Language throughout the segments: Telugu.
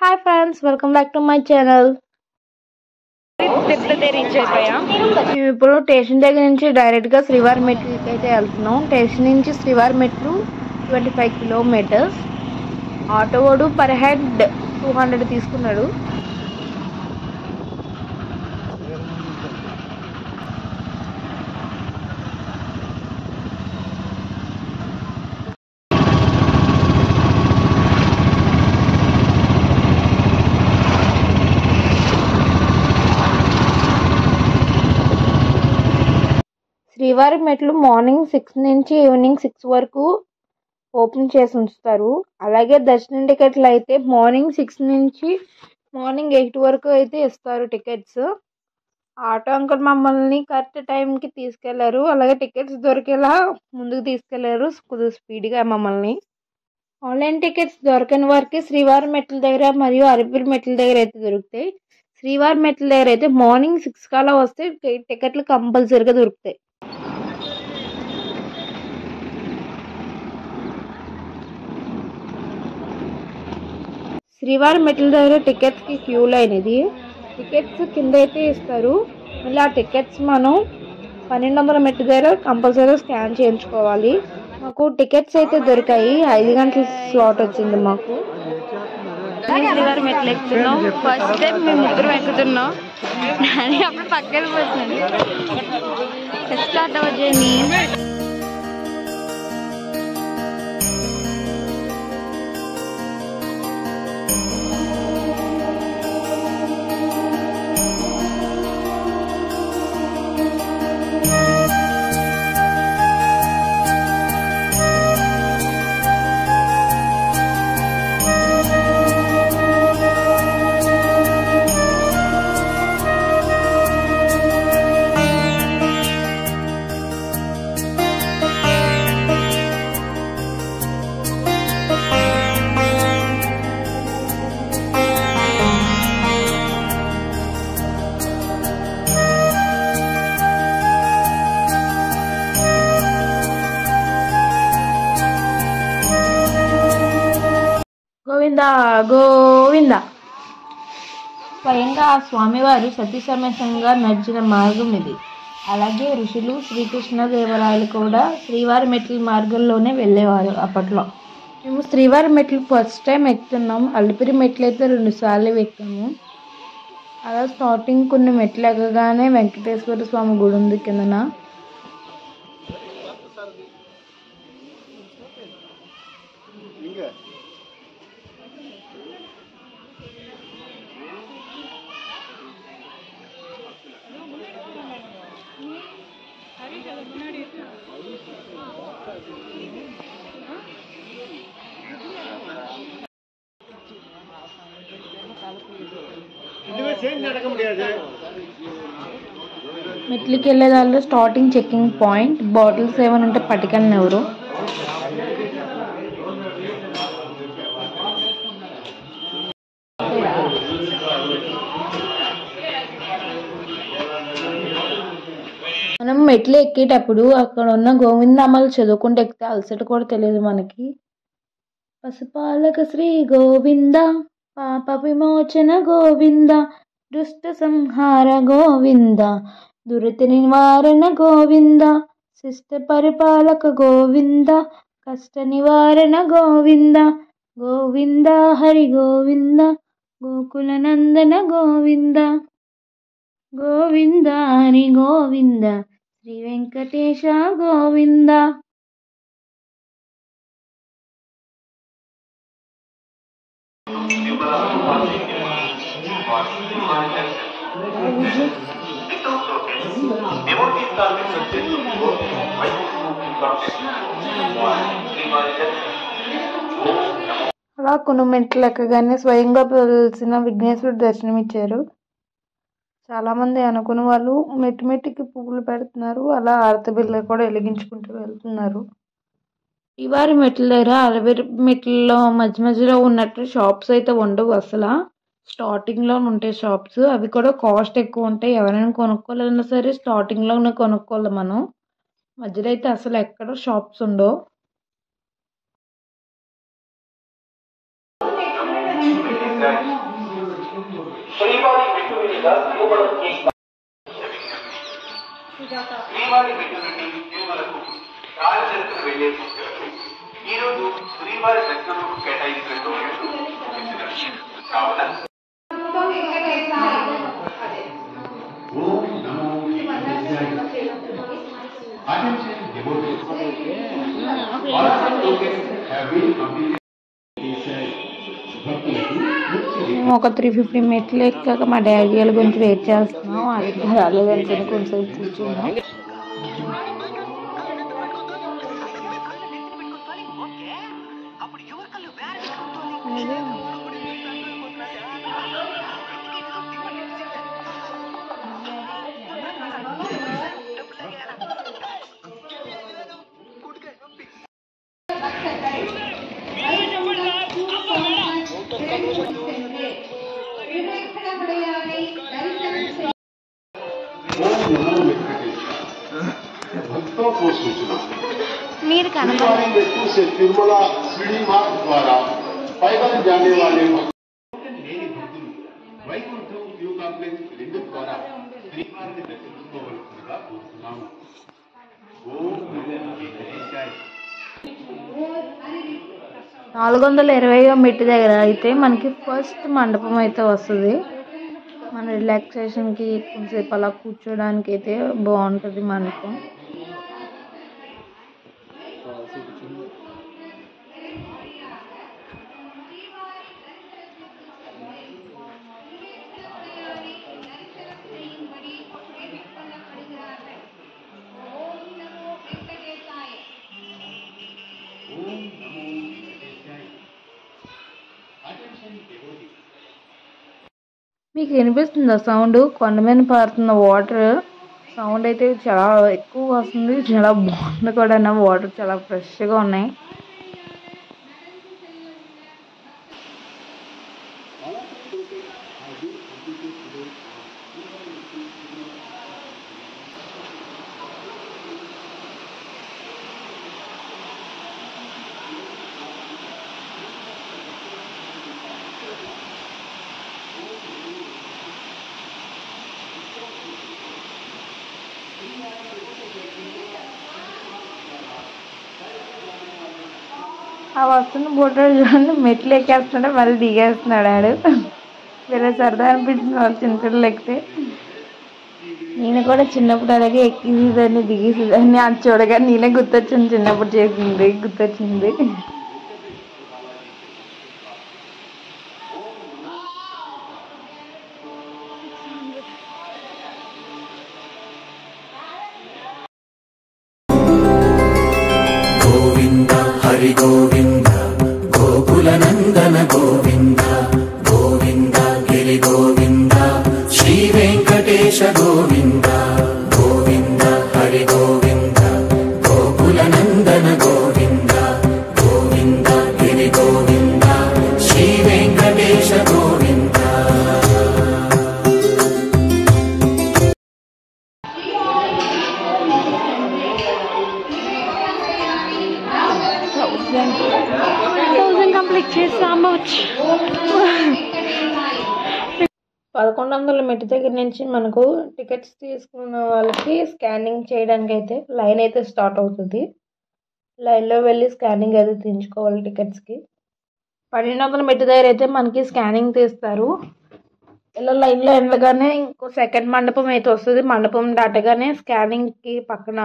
Hi friends, welcome back to my channel. మేము ఇప్పుడు స్టేషన్ దగ్గర నుంచి డైరెక్ట్గా శ్రీవారి మెట్లకి అయితే వెళ్తున్నాం. స్టేషన్ నుంచి శ్రీవారి మెట్లు 25 కిలోమీటర్స్. ఆటో వాడు పర్ హెడ్ 200 తీసుకున్నాడు. శ్రీవారి మెట్లు మార్నింగ్ 6 నుంచి ఈవినింగ్ 6 వరకు ఓపెన్ చేసి ఉంచుతారు. అలాగే దర్శనం టికెట్లు అయితే మార్నింగ్ 6 నుంచి మార్నింగ్ 8 వరకు అయితే ఇస్తారు టికెట్స్. ఆటో అంకుల్ మమ్మల్ని కరెక్ట్ టైంకి తీసుకెళ్లారు. అలాగే టికెట్స్ దొరికేలా ముందుకు తీసుకెళ్లారు కొద్దిగా స్పీడ్గా మమ్మల్ని. ఆన్లైన్ టికెట్స్ దొరకని వారికి శ్రీవారి మెట్ల దగ్గర మరియు అలిపిరి మెట్ల దగ్గర అయితే దొరుకుతాయి. శ్రీవారి మెట్ల దగ్గర అయితే మార్నింగ్ 6 కల్లా వస్తే టికెట్లు కంపల్సరీగా దొరుకుతాయి. శ్రీవారి మెట్ల దగ్గర టికెట్స్కి క్యూ లైన్ ఇది. టికెట్స్ కింద అయితే ఇస్తారు. మళ్ళీ ఆ టికెట్స్ మనం 1200 మెట్ల దగ్గర కంపల్సరీగా స్కాన్ చేయించుకోవాలి. మాకు టికెట్స్ అయితే దొరికాయి. 5 గంటల స్లాట్ వచ్చింది మాకు. శ్రీవారి మెట్లు ఎక్కుతున్నాం. ఫస్ట్ టైం మేము ముగ్గురు ఎక్కుతున్నాం. అప్పుడు పక్కన పోతున్నాను. స్టార్ట్ అవ్వజేయండి. గోవింద గోవింద. స్వయంగా ఆ స్వామివారు సతీ సమేతంగా నడిచిన మార్గం ఇది. అలాగే ఋషులు శ్రీకృష్ణదేవరాయలు కూడా శ్రీవారి మెట్ల మార్గంలోనే వెళ్ళేవారు అప్పట్లో. మేము శ్రీవారి మెట్లు ఫస్ట్ టైం ఎక్కుతున్నాం. అలిపిరి మెట్లు అయితే 2 సార్లు ఎక్కాము. అలా స్టార్టింగ్ కొన్ని మెట్లు ఎక్కగానే వెంకటేశ్వర స్వామి గుడి ఉంది కిందన. మెట్లకి వెళ్ళే దానిలో స్టార్టింగ్ చెక్కింగ్ పాయింట్. బాటిల్స్ ఏమైనా ఉంటే పట్టుకెళ్ళిన ఎవరు. మనం మెట్లు ఎక్కేటప్పుడు అక్కడ ఉన్న గోవిందామాలు చదువుకుంటూ ఎక్కితే అలసట కూడా తెలియదు మనకి. పశుపాలక శ్రీ గోవింద, పాప విమోచన గోవింద, దుష్ట సంహార గోవింద, దురిత నివారణ గోవింద, శిష్ట పరిపాలక గోవింద, కష్ట నివారణ గోవింద, గోవింద హరి గోవింద, గోకుల నందన గోవింద, గోవింద హరి గోవింద, శ్రీ వెంకటేశ గోవింద. అలా కొన్ని మెట్లు ఎక్కగానే స్వయంగా తెలిసిన విఘ్నేశ్వరుడు దర్శనం ఇచ్చారు. చాలా మంది అనుకున్న వాళ్ళు మెట్టు మెట్టుకి పువ్వులు పెడుతున్నారు. అలా ఆరతి బిళ్ళ కూడా వెలిగించుకుంటూ వెళ్తున్నారు. శ్రీవారి మెట్ల దగ్గర అలిపిరి మెట్లలో మధ్య మధ్యలో ఉన్నట్టు షాప్స్ అయితే ఉండవు అసలు. స్టార్టింగ్లో ఉంటాయి షాప్స్. అవి కూడా కాస్ట్ ఎక్కువ ఉంటాయి. ఎవరైనా కొనుక్కోవాలన్నా సరే స్టార్టింగ్లోనే కొనుక్కోవాలి మనం. మధ్యలో అయితే అసలు ఎక్కడ షాప్స్ ఉండవు. శ్రీవారి మెట్టు మీదుగా తిరుమలకి శ్రీవారి మెట్టు నుండి తిరుమలకు కాలినడకన వెళ్లే భక్తులకు ఈ రోజు శ్రీవారి దర్శనం కేటాయించిన టోకెన్లు కావున మేము ఒక 350 మెట్లు ఎక్కాక మా డాడీ వాళ్ళ గురించి వెయిట్ చేస్తున్నాం. అది రాలేదని కొంచెం కూర్చున్నాం. भक्तों को सूचना से तिरुमला सीढ़ी मार्ग द्वारा पैदल जाने वाले వైకుంఠం క్యూ కాంప్లెక్స్ 2 ద్వారా శ్రీవారిని దర్శించుకోవలసిందిగా కోరుతున్నాము. ఓం నమో వెంకటేశాయ. 420వ మెట్టు దగ్గర అయితే మనకి ఫస్ట్ మండపం అయితే వస్తుంది. మన రిలాక్సేషన్కి కొంచెంసేపు అలా కూర్చోడానికి అయితే బాగుంటుంది మండపం. మీకు వినిపిస్తుందా సౌండ్? కొండ మీద పారుతున్న వాటర్ సౌండ్ అయితే చాలా ఎక్కువ వస్తుంది. చాలా బాగుంది కూడా. వాటర్ చాలా ఫ్రెష్గా ఉన్నాయి. ఆ వస్తున్న ఫోటో చూడండి. మెట్లు ఎక్కేస్తున్నాడు, మళ్ళీ దిగేస్తున్నాడు. ఆడు వేరే సరదా అనిపించింది వాళ్ళు చిన్నపిల్లలు ఎక్కితే. నేను కూడా చిన్నప్పుడు అలాగే ఎక్కేసేదాన్ని, దిగేసేదాన్ని. అది చూడగానే నేనే గుర్తొచ్చింది, చిన్నప్పుడు చేసింది గుర్తొచ్చింది. హరి గోవింద గోకుల నందన గోవింద గోవింద గిరి గోవింద శ్రీ వెంకటేశ గోవింద గోవింద హరి గోవింద గోకుల నందన గోవింద గోవింద గిరి గోవింద శ్రీ వెంకటేశ గోవింద. కంప్లీట్ చేసాము. 1100 మెట్టు దగ్గర నుంచి మనకు టికెట్స్ తీసుకున్న వాళ్ళకి స్కానింగ్ చేయడానికి అయితే లైన్ అయితే స్టార్ట్ అవుతుంది. లైన్లో వెళ్ళి స్కానింగ్ అయితే తీయించుకోవాలి టికెట్స్కి. 1200 మెట్టు దగ్గర అయితే మనకి స్కానింగ్ తీస్తారు. ఇలా లైన్లో వెళ్ళగానే ఇంకో సెకండ్ మండపం అయితే వస్తుంది. మండపం దాటగానే స్కానింగ్కి పక్కన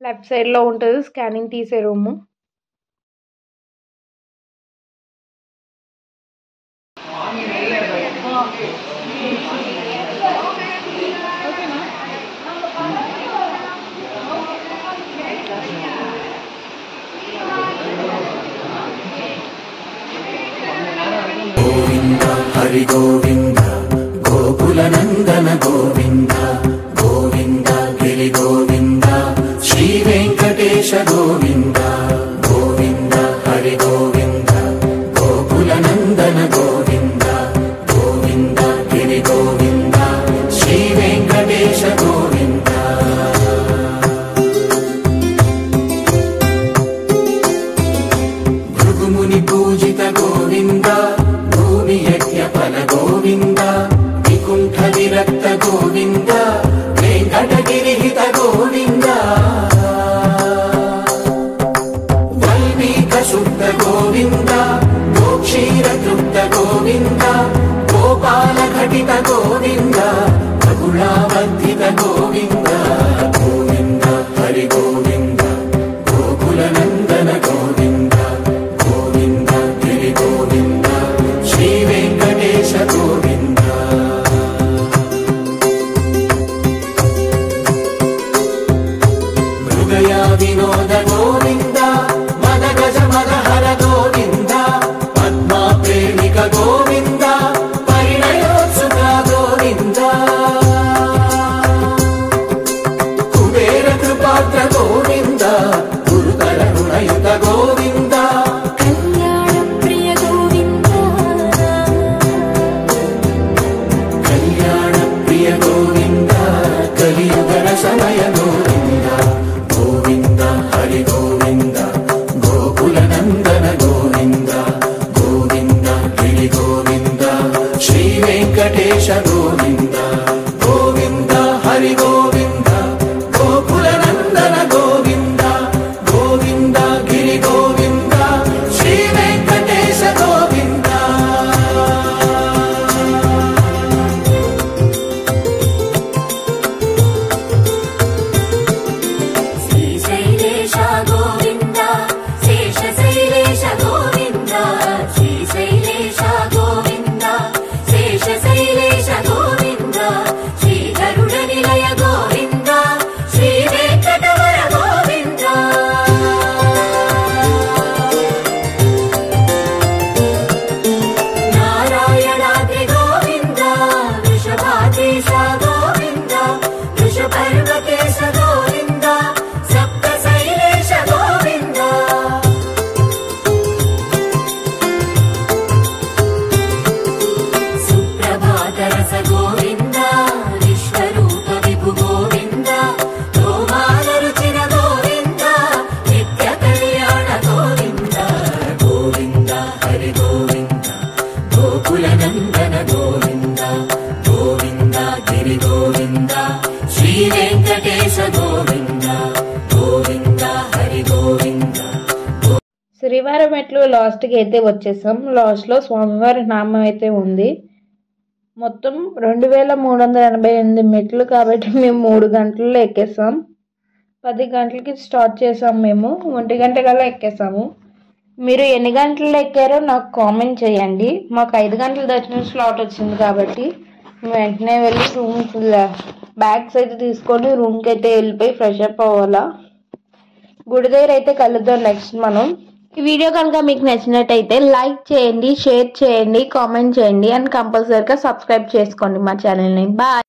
లెఫ్ట్ సైడ్లో ఉంటుంది స్కానింగ్ తీసే రూము. గోవింద హరి గోవింద గోకుల నందన గోవింద గోవింద గిరి గోవింద శ్రీ వెంకటేశ గోవింద గోవింద హరి గోవింద గోకుల నందన గోవింద గోవింద గిరి గోవింద శ్రీ వెంకటేశ గోవింద. భృగుముని పూజిత గోవింద భూమి యజ్ఞ ఫల గోవింద వికుంఠ విరక్త గోవింద వెంకటగిరిహిత గోవింద వల్మీక శుద్ధ గోవింద గోక్షీర తృప్త గోవింద గోపాల ఘటిత గోవింద బహుళావర్ధిత గోవింద గోవింద హరి గోవింద గోకుల నందన గోవింద గోవింద గిరి గోవింద శ్రీ వెంకటేశ గోవింద మృగయ వినోద గోవింద మద గజ మద హర గోవింద పద్మా ప్రేమిక గోవింద పరిణయోత్సుక గోవింద కుబేర కృపాత్ర గోవింద గురుతర రుణయుత గోవింద కళ్యాణ ప్రియ గోవింద కళ్యాణ ప్రియ గోవింద కలియుగ సమయ గోవింద గోవింద హరి గోవింద గోకుల నందన గోవింద గోవింద గిరి గోవింద శ్రీ వెంకటేశ గోవింద గోవింద హరి గోవింద గోకుల నందన గోవింద గోవింద గిరి గోవింద శ్రీ వెంకటేశ గోవింద శ్రీశైలేశ గోవింద శేషశైలేశ గోవింద శ్రీశైలేశ గోవింద శేషశైలేశ గోవింద శ్రీధరుడ నిలయ గోవింద శ్రీ వెంకటవర గోవింద నారాయణాద్రి గోవింద వృషభాదేశ గోవింద వృషపర్వకేశ గోవింద సప్తశైలేశ గోవింద సుప్రభాతరస గోవింద విశ్వరూప విభు గోవింద గోమాల రుచిర గోవింద నిత్య కళ్యాణ గోవింద గోవింద హరి గోవింద గోకుల నందన గోవింద గోవింద గిరి గోవింద శ్రీ వెంకటేశ గోవింద గోవింద హరి గోవింద శ్రీవారి మెట్లు లాస్ట్కి అయితే వచ్చేసాం. లాస్ట్లో స్వామివారి నామం అయితే ఉంది. మొత్తం 2388 మెట్లు కాబట్టి మేము 3 గంటల్లో ఎక్కేసాం. 10 గంటలకి స్టార్ట్ చేసాం, మేము 1 గంట కల్లా ఎక్కేసాము. మీరు ఎన్ని గంటల్లో ఎక్కారో నాకు కామెంట్ చేయండి. మాకు 5 గంటల దర్శనం స్లాట్ వచ్చింది కాబట్టి వెంటనే వెళ్ళి రూమ్స్ బ్యాగ్స్ అయితే తీసుకొని రూమ్కి అయితే వెళ్ళిపోయి ఫ్రెష్ అప్ అవ్వాలా. గుడి దగ్గర అయితే కలుద్దాం నెక్స్ట్ మనం. ఈ వీడియో కనుక మీకు నచ్చినట్టయితే లైక్ చేయండి, షేర్ చేయండి, కామెంట్ చేయండి అండ్ కంపల్సరీగా సబ్స్క్రైబ్ చేసుకోండి మా ఛానల్ని. బాయ్.